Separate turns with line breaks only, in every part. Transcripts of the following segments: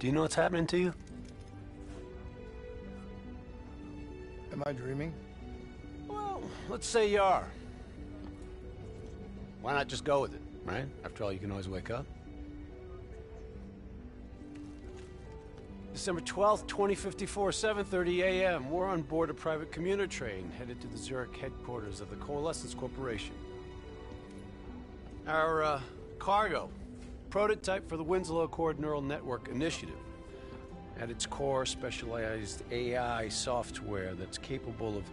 Do you know what's happening to you?
Am I dreaming?
Well, let's say you are. Why not just go with it, right? After all, you can always wake up. December 12th, 2054, 7:30 a.m. We're on board a private commuter train headed to the Zurich headquarters of the Coalescence Corporation. Our cargo, prototype for the Winslow Accord Neural Network Initiative. At its core, specialized AI software that's capable of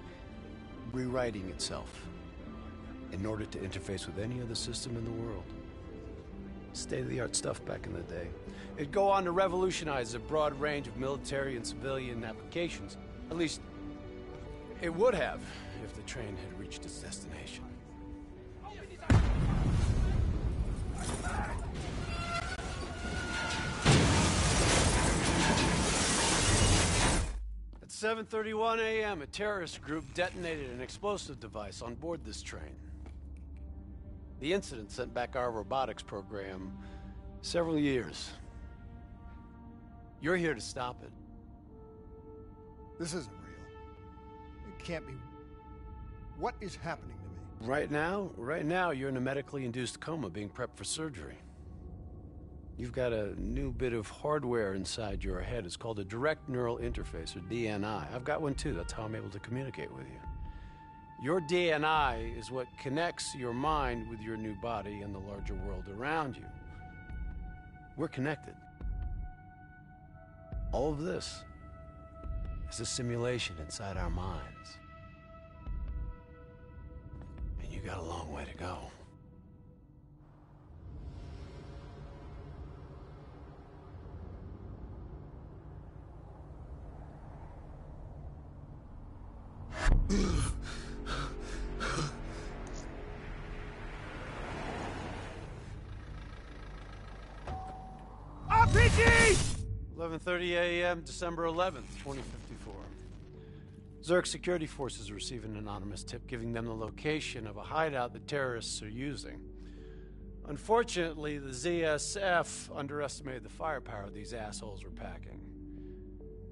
rewriting itself in order to interface with any other system in the world. State-of-the-art stuff back in the day. It'd go on to revolutionize a broad range of military and civilian applications. At least, it would have if the train had reached its destination. At 7:31 a.m., a terrorist group detonated an explosive device on board this train. The incident sent back our robotics program several years. You're here to stop it.
This isn't real. It can't be. What is happening to me?
Right now, you're in a medically induced coma being prepped for surgery. You've got a new bit of hardware inside your head. It's called a direct neural interface, or DNI. I've got one too. That's how I'm able to communicate with you. Your DNI is what connects your mind with your new body and the larger world around you. We're connected. All of this is a simulation inside our minds. And you got a long way to go.
RPG!
11:30 a.m., December 11th, 2054. Zurich security forces receive an anonymous tip giving them the location of a hideout the terrorists are using. Unfortunately, the ZSF underestimated the firepower these assholes were packing.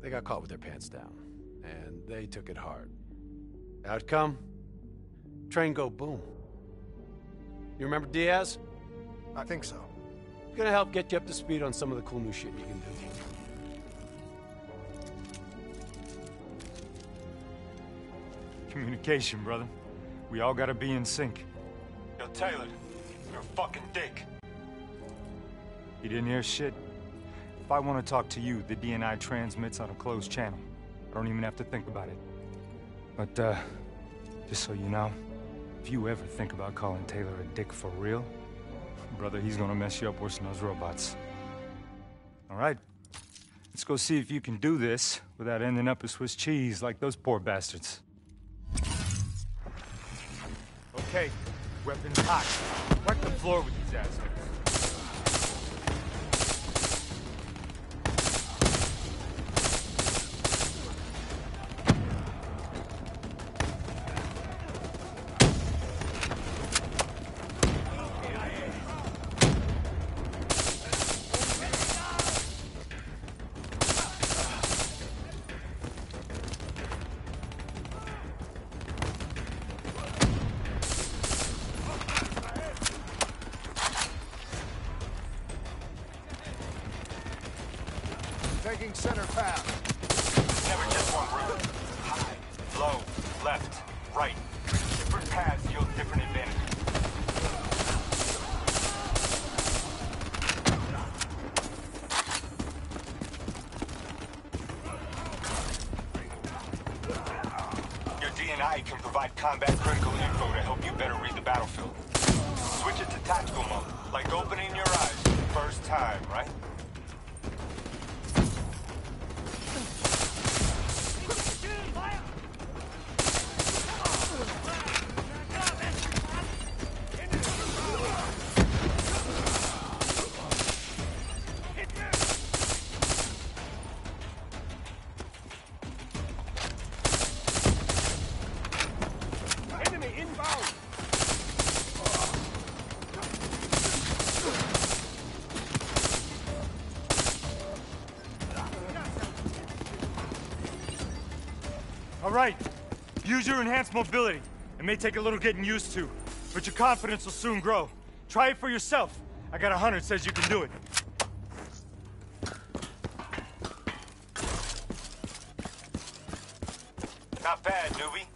They got caught with their pants down, and they took it hard. Outcome? Train go boom. You remember Diaz?
I think so.
Gonna help get you up to speed on some of the cool new shit you can do.
Communication, brother. We all gotta be in sync. Yo, Taylor, you're a fucking dick. You didn't hear shit? If I want to talk to you, the DNI transmits on a closed channel. I don't even have to think about it. But, just so you know, if you ever think about calling Taylor a dick for real, brother, he's gonna mess you up worse than those robots. All right? Let's go see if you can do this without ending up as Swiss cheese like those poor bastards. Okay, weapons hot. Wipe the floor with these assholes.
Taking center path.
Never just one route. High, low, left, right. Different paths yield different advantages. Your DNI can provide combat critical info to help you better read the battlefield. Switch it to tactical mode, like opening your eyes for the first time, right? All right. Use your enhanced mobility. It may take a little getting used to, but your confidence will soon grow. Try it for yourself. I got a hunter that says you can do it.
Not bad, newbie.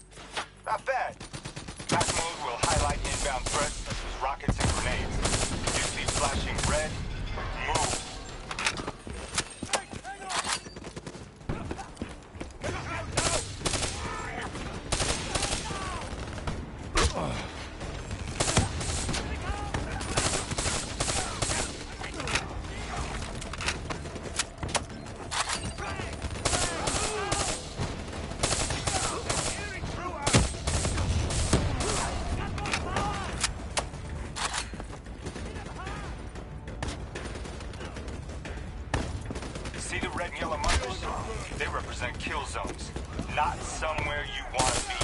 Not bad. Tac mode will highlight inbound threats such as rockets and grenades. You see flashing red, move. See the red and yellow markers? They represent kill zones, not somewhere you want to be.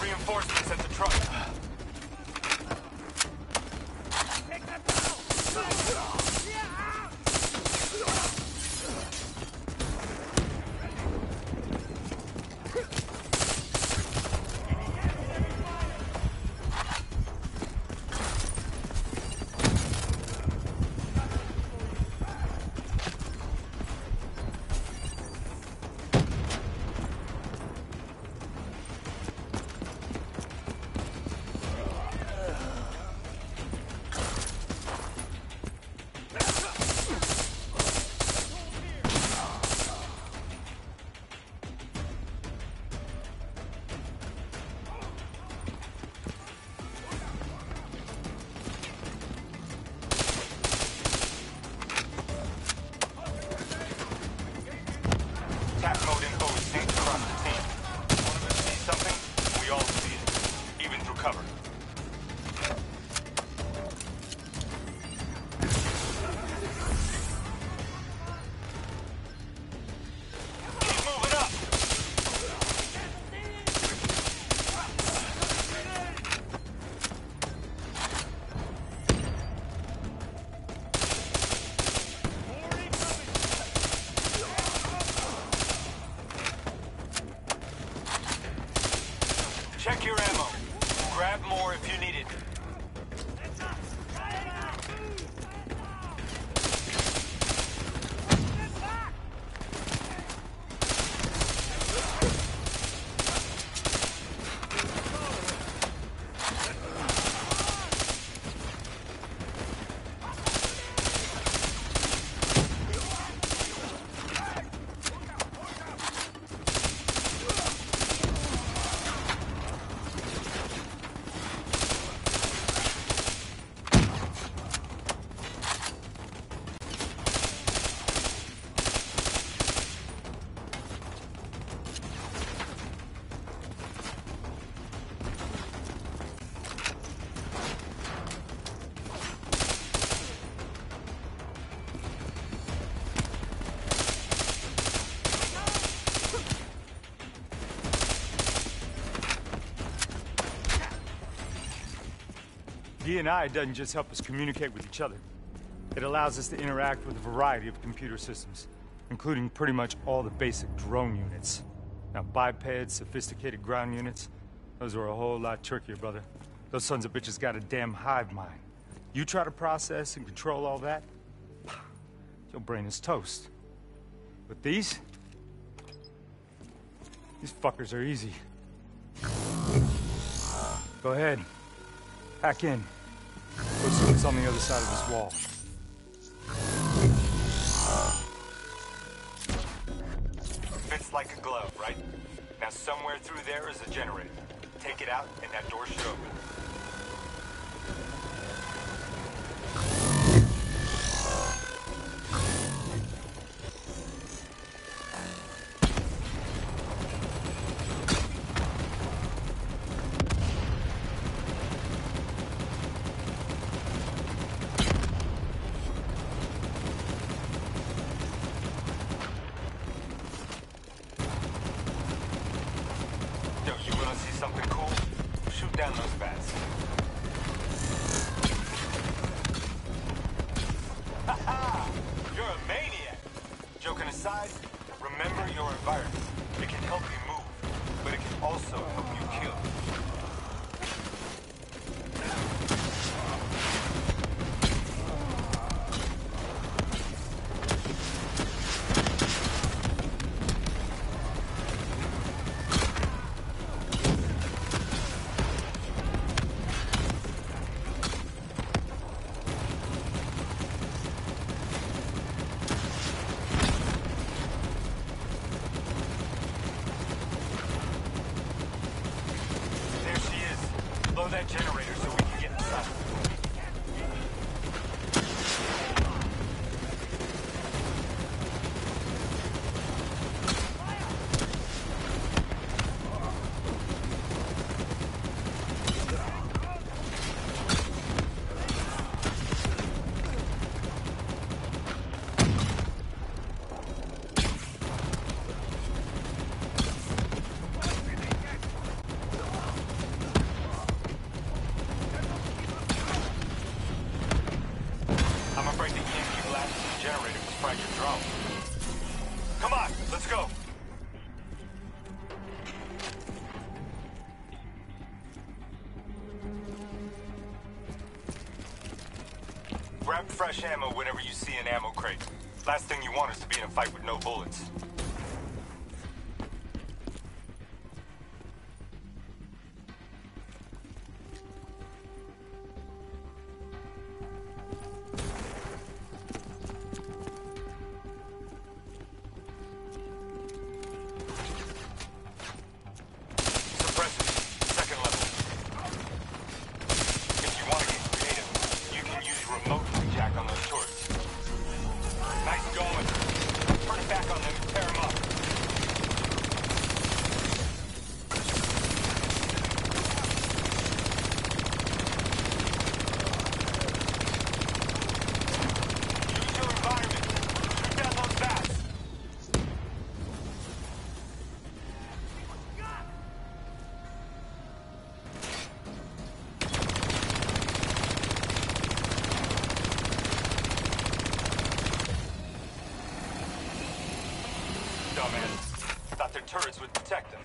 Reinforcements at the truck. Tac mode info is synced across the team. One of us sees something, we all see it, even through cover. Keep moving up! Check your ammo. Grab more if you need it.
D&I doesn't just help us communicate with each other. It allows us to interact with a variety of computer systems, including pretty much all the basic drone units. Now, bipeds, sophisticated ground units, those are a whole lot trickier, brother. Those sons of bitches got a damn hive mind. You try to process and control all that, your brain is toast. But these fuckers are easy. Go ahead. Hack in. Go see what's on the other side of this wall.
Fits like a glove, right? Now somewhere through there is a generator. Take it out and that door should open. Yo, you wanna see something cool? Shoot down those bats. environment. It can help you move, but it can also help you kill. Blow that generator so we can get inside. Come on, let's go. Grab fresh ammo whenever you see an ammo crate. Last thing you want is to be in a fight with no bullets. Dumbass. Thought their turrets would detect them.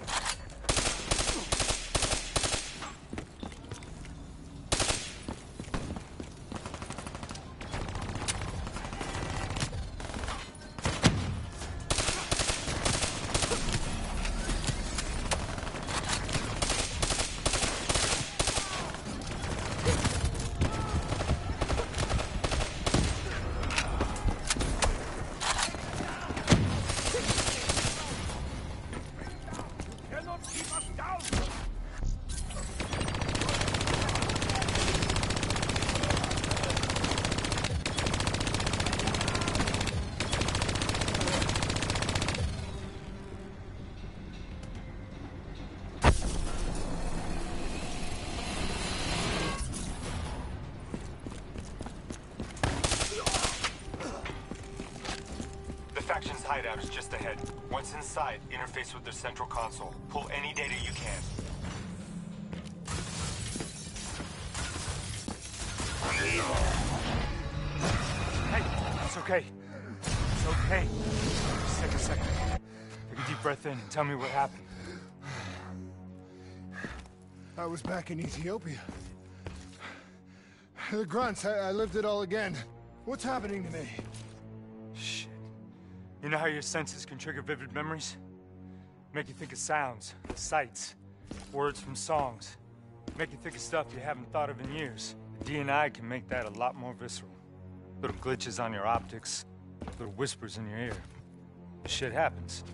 Faction's hideout is just ahead. Once inside, interface with their central console. Pull any data you can.
Hey, it's okay. It's okay. Just take a second. Take a deep breath in and tell me what happened.
I was back in Ethiopia. The grunts, I lived it all again. What's happening to me?
Shit. You know how your senses can trigger vivid memories? Make you think of sounds, sights, words from songs. Make you think of stuff you haven't thought of in years. The DNI can make that a lot more visceral. Little glitches on your optics, little whispers in your ear. Shit happens.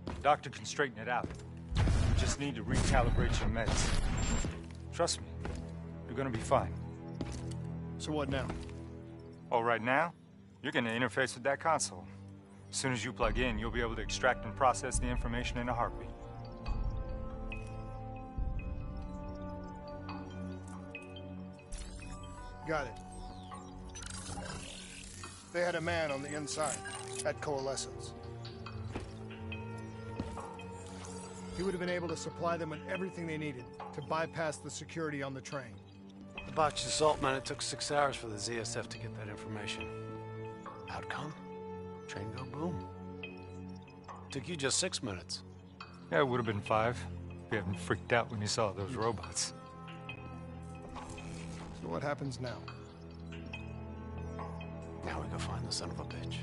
The doctor can straighten it out. You just need to recalibrate your meds. Trust me, you're gonna be fine.
So what now?
Oh, right now, you're gonna interface with that console. As soon as you plug in, you'll be able to extract and process the information in a heartbeat.
Got it. They had a man on the inside, at Coalescence. He would have been able to supply them with everything they needed to bypass the security on the train.
The botched assault, man, it took 6 hours for the ZSF to get that information. Outcome? Train go boom. Took you just 6 minutes.
Yeah, it would have been 5 if you hadn't freaked out when you saw those robots.
So what happens now?
Now we go find the son of a bitch.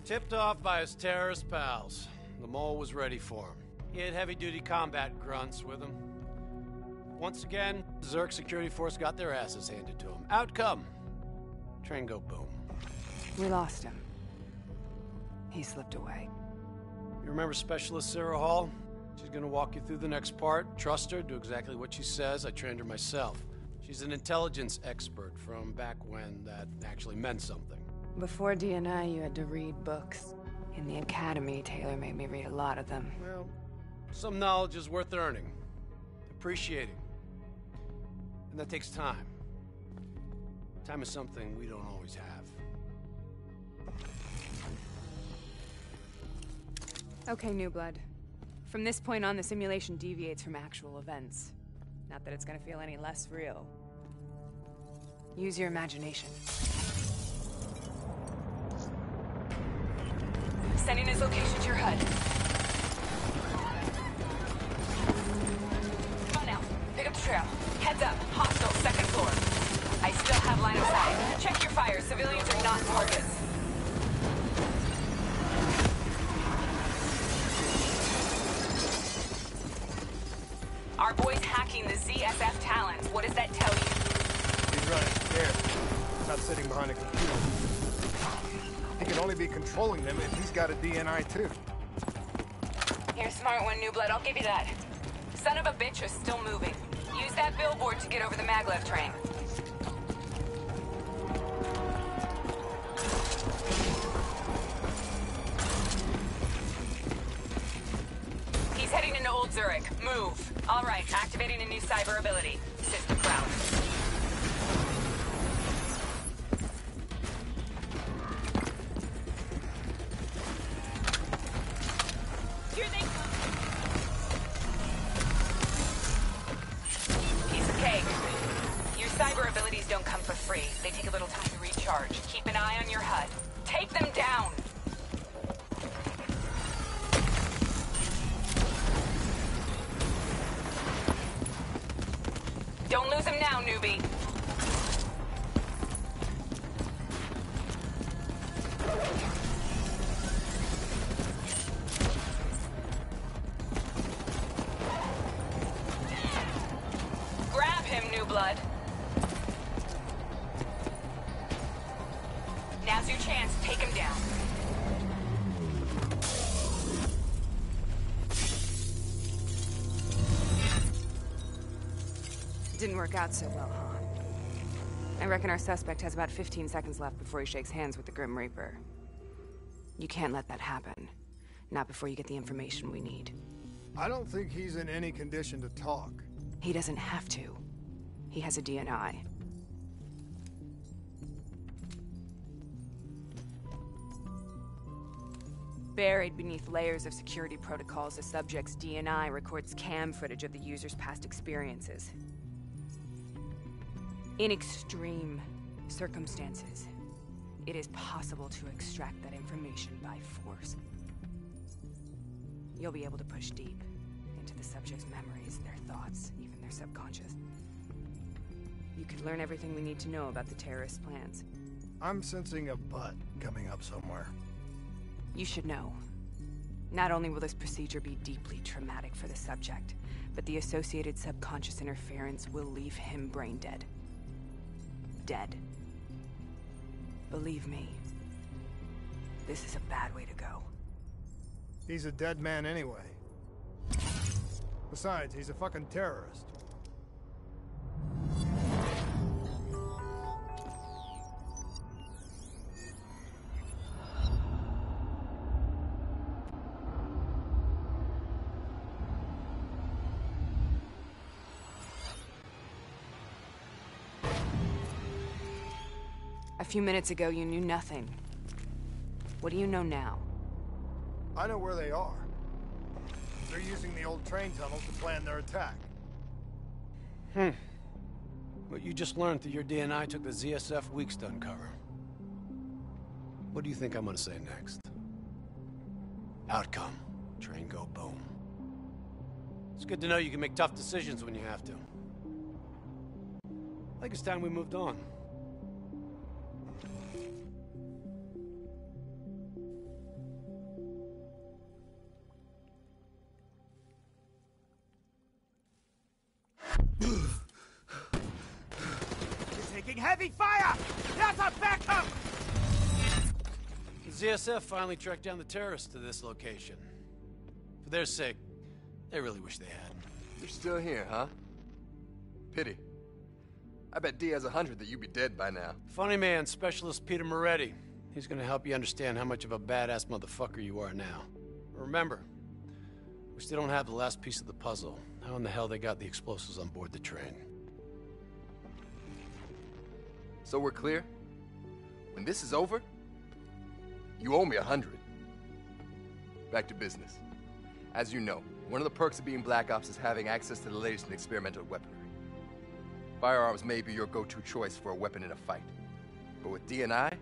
Tipped off by his terrorist pals, the mole was ready for him. He had heavy-duty combat grunts with him. Once again, Zerk security force got their asses handed to him. Outcome: train go boom.
We lost him. He slipped away.
You remember Specialist Sarah Hall? She's gonna walk you through the next part. Trust her, do exactly what she says. I trained her myself. She's an intelligence expert from back when that actually meant something.
Before DNI, you had to read books. In the academy, Taylor made me read a lot of them.
Well, some knowledge is worth earning, appreciating. And that takes time. Time is something we don't always have.
Okay, New Blood. From this point on, the simulation deviates from actual events. Not that it's gonna feel any less real. Use your imagination. Sending his location to your HUD. Come on now, pick up the trail. Heads up, hostile, second floor. I still have line of sight. Check your fire, civilians are not targets. Our boy's hacking the ZSF talents. What does that tell you?
He's running scared. Not sitting behind a computer. He can only be controlling them if he's got a DNI too.
You're a smart one, New Blood, I'll give you that. Son of a bitch is still moving. Use that billboard to get over the maglev train. He's heading into Old Zurich. Move. All right, activating a new cyber ability. System ground. Piece of cake. Your cyber abilities don't come for free. They take a little time to recharge. Keep an eye on your HUD. Take them down! Don't lose him now, newbie. Grab him, New Blood. Now's your chance. Take him down. Didn't work out so well, huh? I reckon our suspect has about 15 seconds left before he shakes hands with the Grim Reaper. You can't let that happen. Not before you get the information we need.
I don't think he's in any condition to talk.
He doesn't have to. He has a DNI. Buried beneath layers of security protocols, the subject's DNI records cam footage of the user's past experiences. In extreme circumstances, it is possible to extract that information by force. You'll be able to push deep into the subject's memories, their thoughts, even their subconscious. You could learn everything we need to know about the terrorist plans.
I'm sensing a butt coming up somewhere.
You should know. Not only will this procedure be deeply traumatic for the subject, but the associated subconscious interference will leave him brain dead. Dead. Believe me, this is a bad way to go.
He's a dead man anyway. Besides, he's a fucking terrorist.
A few minutes ago, you knew nothing. What do you know now?
I know where they are. They're using the old train tunnels to plan their attack.
What you just learned that your DNI took the ZSF weeks to uncover. What do you think I'm gonna say next? Outcome. Train go boom. It's good to know you can make tough decisions when you have to. I think it's time we moved on.
Taking heavy fire! That's our backup!
The ZSF finally tracked down the terrorists to this location. For their sake, they really wish they had.
You're still here, huh? Pity. I bet D has 100 that you'd be dead by now.
Funny man, Specialist Peter Moretti. He's gonna help you understand how much of a badass motherfucker you are now. Remember, we still don't have the last piece of the puzzle. How in the hell they got the explosives on board the train?
So we're clear? When this is over, you owe me 100. Back to business. As you know, one of the perks of being Black Ops is having access to the latest in experimental weaponry. Firearms may be your go-to choice for a weapon in a fight. But with DNI,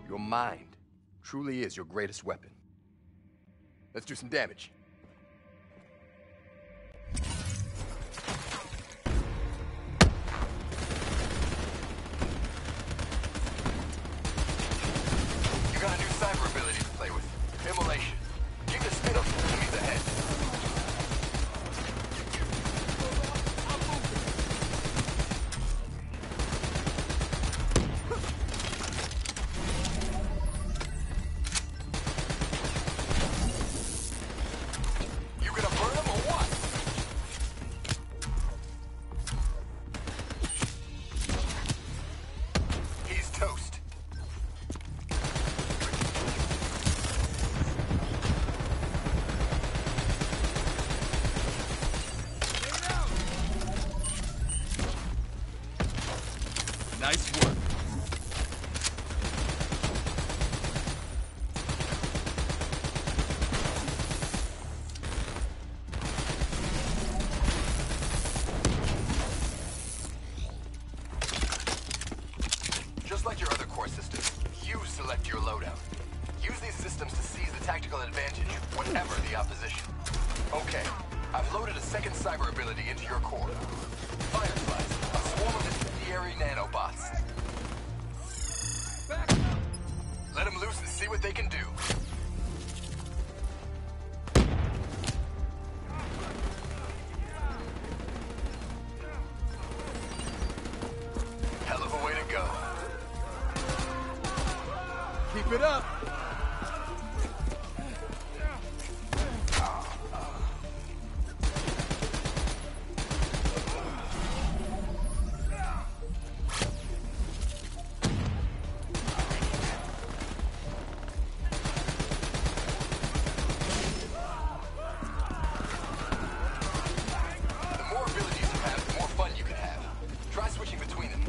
your mind truly is your greatest weapon. Let's do some damage. You got a new cyber ability to play with. Immolation. Keep the spin up to enemies ahead. You gonna burn them or what? He's toast. Nice work. Just like your other core systems, you select your loadout. Use these systems to seize the tactical advantage, whatever the opposition. Okay, I've loaded a second cyber ability into your core. Fireflies, a swarm of incendiary nanobots. Let them loose and see what they can do. Hell of a way to go. Keep it up. The more abilities you have, the more fun you can have. Try switching between them.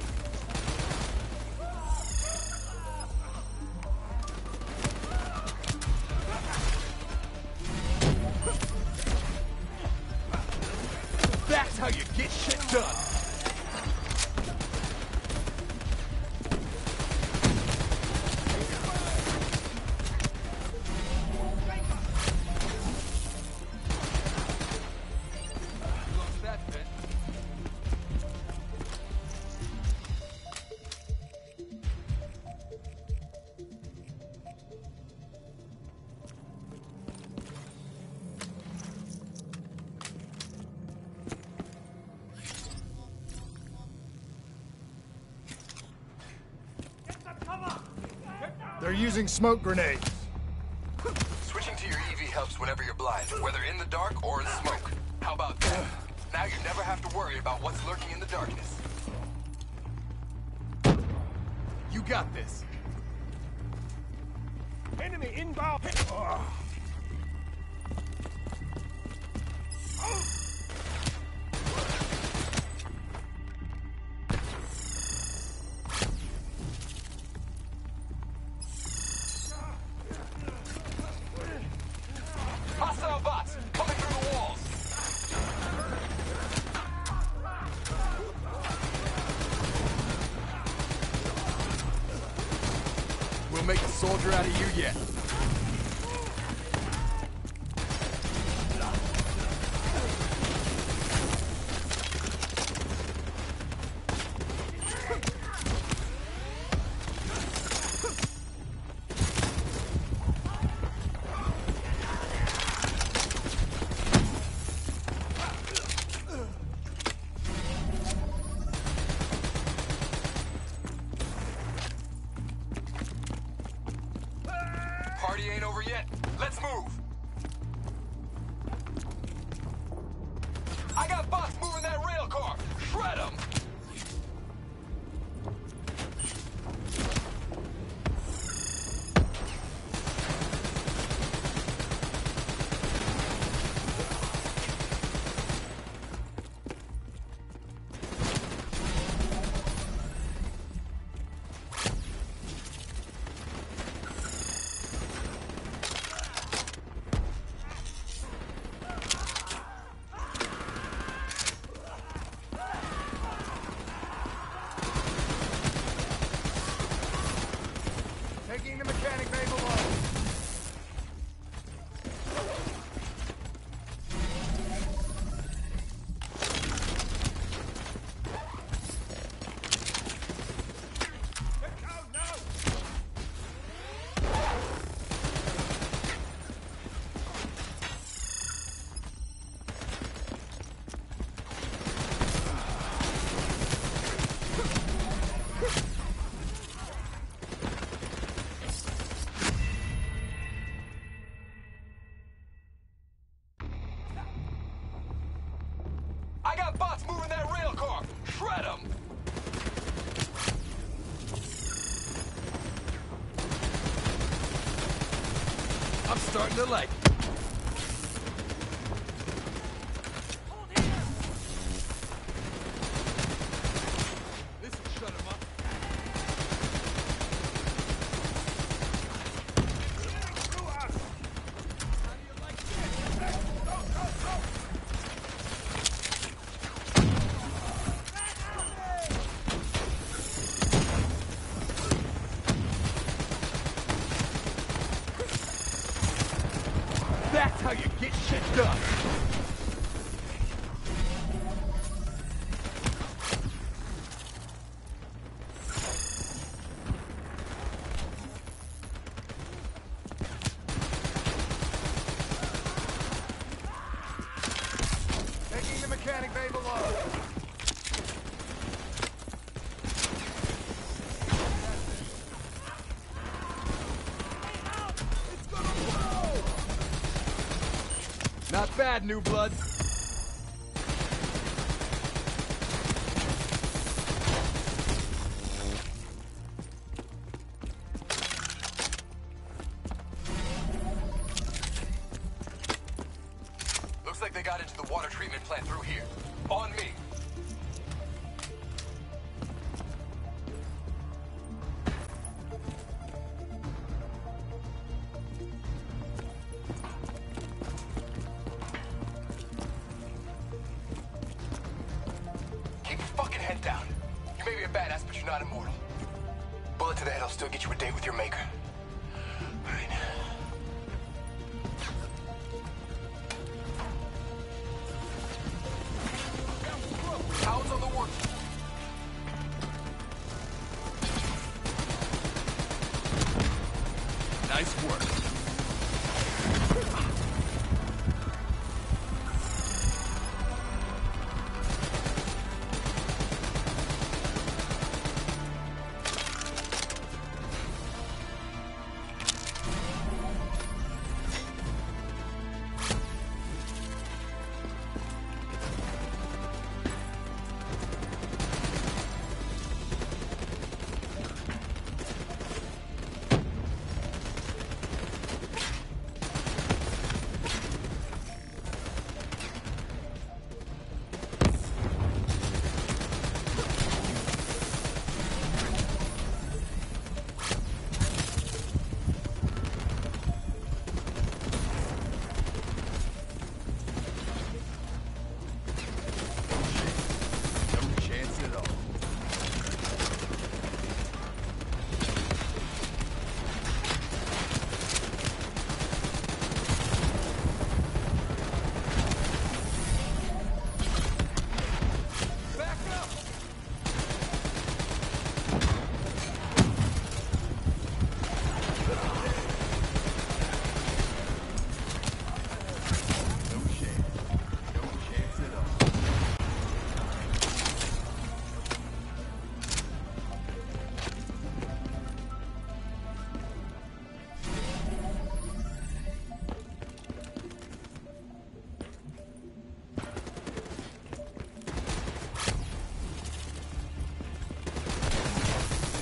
That's how you get shit done.
They're using smoke grenades.
Switching to your EV helps whenever you're blind, whether in the dark or in smoke. How about that? Now you never have to worry about what's lurking in the darkness. You got this.
Enemy inbound.
We'll make a soldier out of you yet.
Party ain't over yet. Let's move. I got bots moving that rail car. Shred them.
Taking the mechanic bay below.
I got bots moving that rail car. Shred them.
I'm starting to like it. This will shut him up. That's how you get shit done.
Taking the mechanic bay below.
Not bad, new blood.
Looks like they got into the water treatment plant through here. On me. Keep your fucking head down. You may be a badass, but you're not immortal. Bullet to the head will still get you a date with your maker. All right. How's on the work?
Nice work.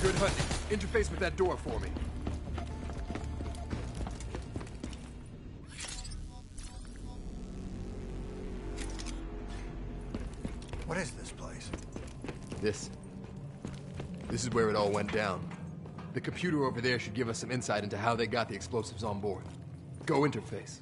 Good hunting. Interface with that door for me.
What is this place?
This is where it all went down. The computer over there should give us some insight into how they got the explosives on board. Go interface.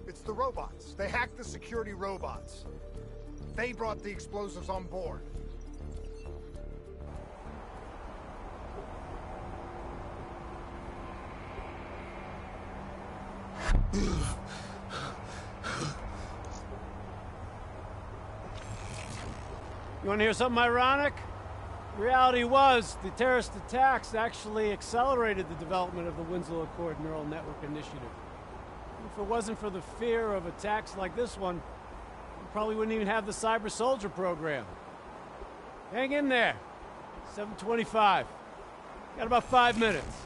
It's the robots. They hacked the security robots. They brought the explosives on board.
You want to hear something ironic? The reality was, the terrorist attacks actually accelerated the development of the Winslow Accord Neural Network Initiative. If it wasn't for the fear of attacks like this one, we probably wouldn't even have the Cyber Soldier program. Hang in there. 7:25. Got about 5 minutes.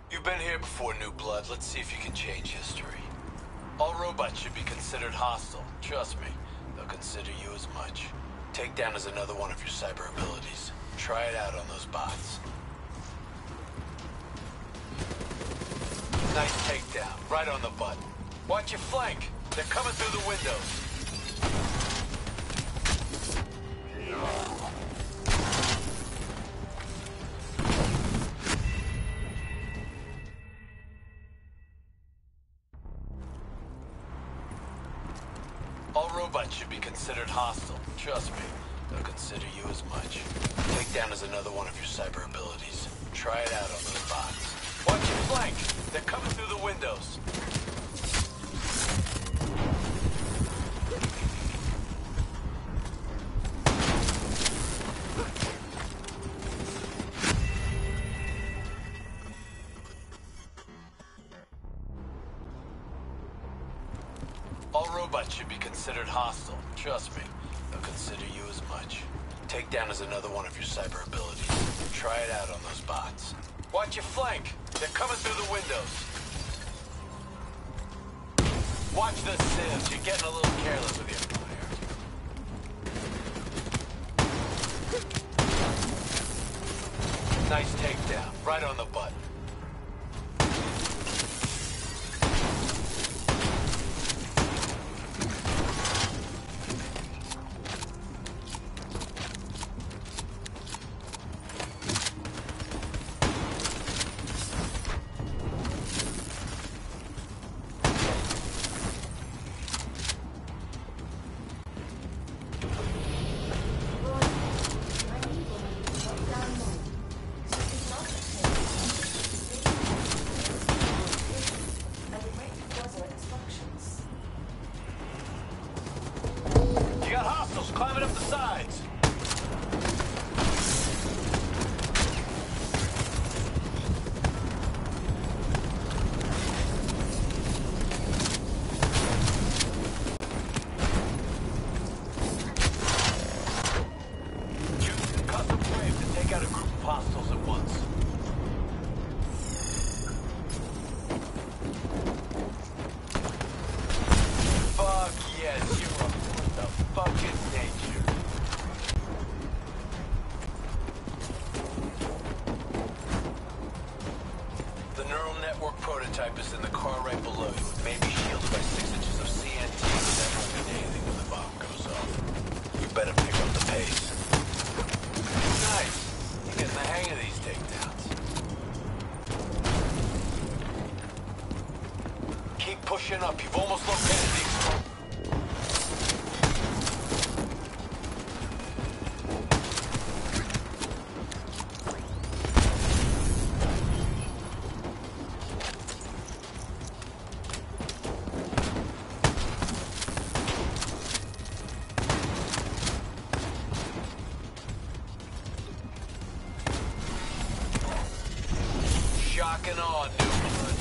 You've been here before, New Blood. Let's see if you can change history. All robots should be considered hostile. Trust me, they'll consider you as much. Takedown is another one of your cyber abilities. Try it out on those bots. Nice takedown, right on the butt. Watch your flank. They're coming through the windows. All robots should be considered hostile. Trust me, they'll consider you as much. Takedown is another one of your cyber abilities. Try it out on those bots. Watch your flank. They're coming through the windows. All robots should be considered hostile. Trust me, they'll consider you as much. Takedown is another one of your cyber abilities. Try it out on those bots. Watch your flank. They're coming through the windows. Watch the sieves. You're getting a little careless with your fire. Nice takedown. Right on the butt. You got hostiles climbing up the sides. Use custom wave to take out a group of hostiles at once. Fuck yes, you are the fucking nature. The neural network prototype is in the car right below you. It may be shielded by 6 inches of CNT, but that won't mean anything when the bomb goes off. You better pick up the pace. Nice. You're getting the hang of these takedowns. Keep pushing up. You've almost located the explosive. Shock and awe, New Blood.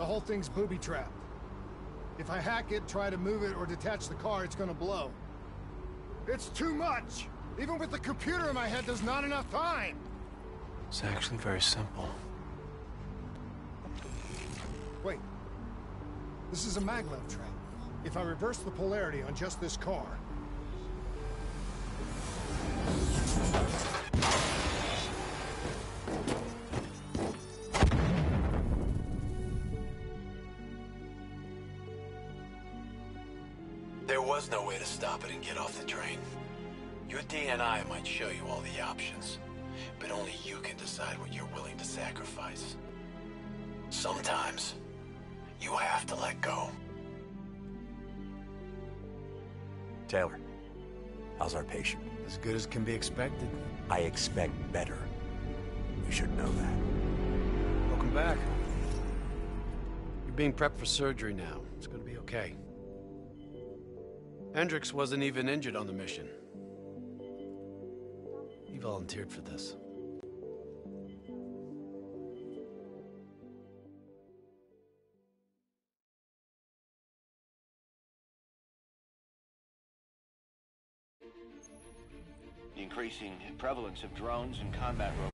The whole thing's booby-trapped. If I hack it, try to move it, or detach the car, it's gonna blow. It's too much! Even with the computer in my head, there's not enough time!
It's actually very simple.
Wait. This is a maglev trap. If I reverse the polarity on just this car...
There was no way to stop it and get off the train. Your DNI might show you all the options, but only you can decide what you're willing to sacrifice. Sometimes, you have to let go.
Taylor, how's our patient?
As good as can be expected.
I expect better. You should know that.
Welcome back. You're being prepped for surgery now. It's gonna be okay. Hendricks wasn't even injured on the mission. He volunteered for this.
The increasing prevalence of drones and combat robots